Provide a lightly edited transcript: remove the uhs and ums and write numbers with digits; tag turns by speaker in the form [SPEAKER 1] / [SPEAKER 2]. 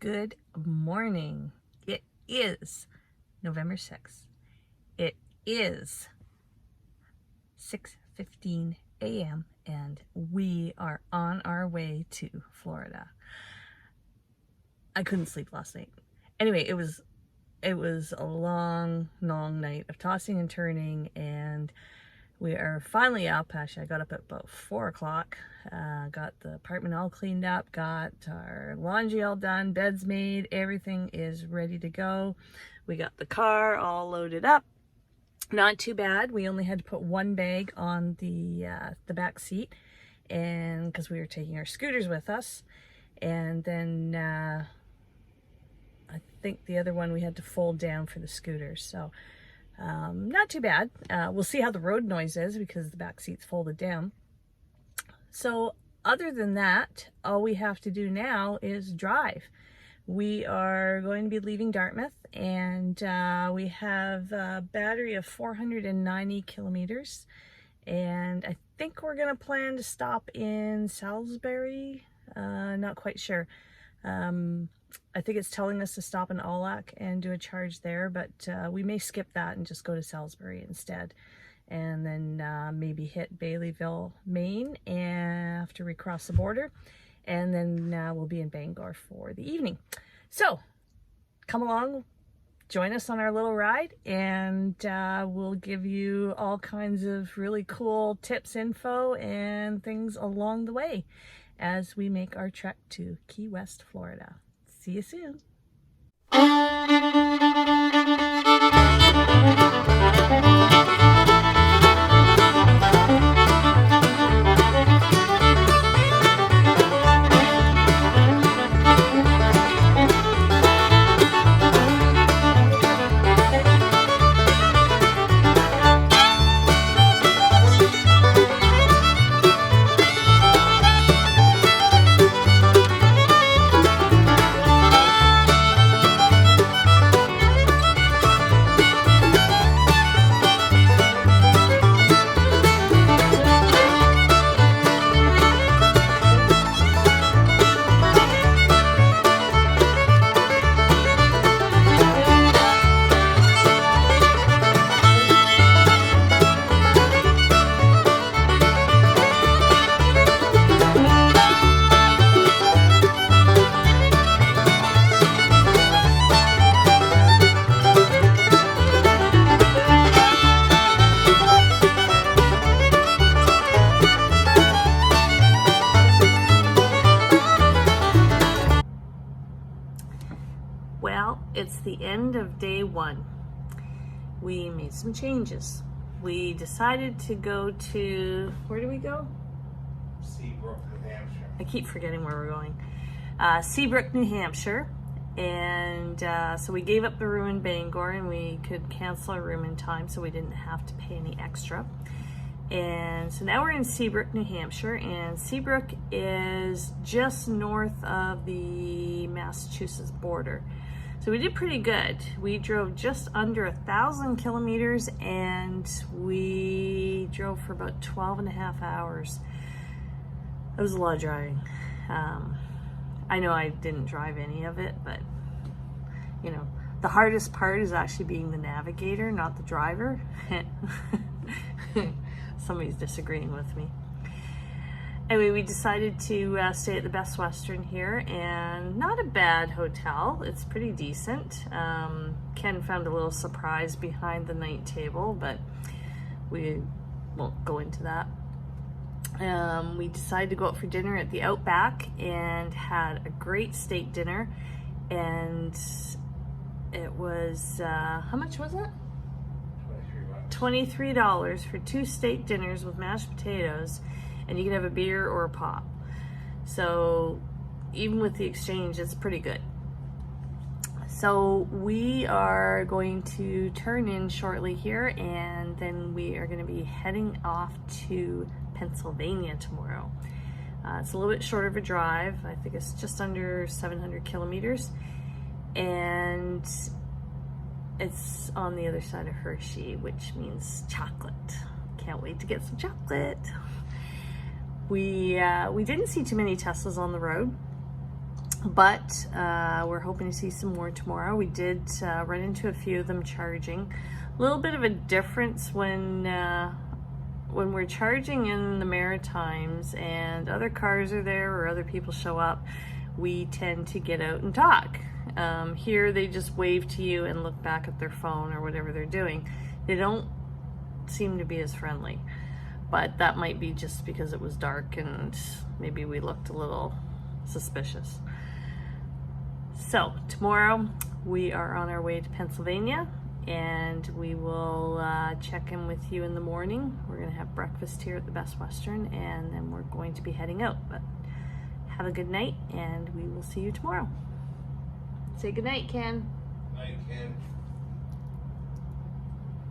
[SPEAKER 1] Good morning. It is November 6th. It is 6:15 a.m. and we are on our way to Florida. I couldn't sleep last night. Anyway, it was a long night of tossing and turning, and we are finally up. Actually, I got up at about 4 o'clock. Got the apartment all cleaned up, got our laundry all done, beds made, everything is ready to go. We got the car all loaded up. Not too bad. We only had to put one bag on the back seat, and because we were taking our scooters with us, and then I think the other one we had to fold down for the scooters. So not too bad. We'll see how the road noise is because the back seat's folded down. So other than that, all we have to do now is drive. We are going to be leaving Dartmouth, and we have a battery of 490 kilometers. And I think we're going to plan to stop in Salisbury. Not quite sure. I think it's telling us to stop in Olac and do a charge there, but we may skip that and just go to Salisbury instead. And then maybe hit Baileyville, Maine after we cross the border. And then we'll be in Bangor for the evening. So come along, join us on our little ride, and we'll give you all kinds of really cool tips, info, and things along the way as we make our trek to Key West, Florida. See you soon. Well, it's the end of day one. We made some changes. We decided to go to, where do we go?
[SPEAKER 2] Seabrook, New Hampshire.
[SPEAKER 1] I keep forgetting where we're going. Seabrook, New Hampshire. And so we gave up the room in Bangor, and we could cancel our room in time so we didn't have to pay any extra. And so now we're in Seabrook, New Hampshire, and Seabrook is just north of the Massachusetts border. So we did pretty good. We drove just under 1,000 kilometers, and we drove for about 12 and a half hours. It was a lot of driving. I know I didn't drive any of it, but you know, the hardest part is actually being the navigator, not the driver. Somebody's disagreeing with me. Anyway, we decided to stay at the Best Western here, and not a bad hotel. It's pretty decent. Ken found a little surprise behind the night table, but we won't go into that. We decided to go out for dinner at the Outback and had a great steak dinner, and it was, how much was it? $23 for 2 steak dinners with mashed potatoes, and you can have a beer or a pop. So even with the exchange, it's pretty good. So we are going to turn in shortly here, and then we are going to be heading off to Pennsylvania tomorrow. It's a little bit shorter of a drive. I think it's just under 700 kilometers, and it's on the other side of Hershey, which means chocolate. Can't wait to get some chocolate. We didn't see too many Teslas on the road. But we're hoping to see some more tomorrow. We did run into a few of them charging. A little bit of a difference when we're charging in the Maritimes and other cars are there or other people show up, we tend to get out and talk. Here they just wave to you and look back at their phone or whatever they're doing. They don't seem to be as friendly, but that might be just because it was dark and maybe we looked a little suspicious. So tomorrow we are on our way to Pennsylvania, and we will check in with you in the morning. We're gonna have breakfast here at the Best Western, and then we're going to be heading out. But have a good night, and we will see you tomorrow. Say good night, Ken.
[SPEAKER 2] Night, Ken.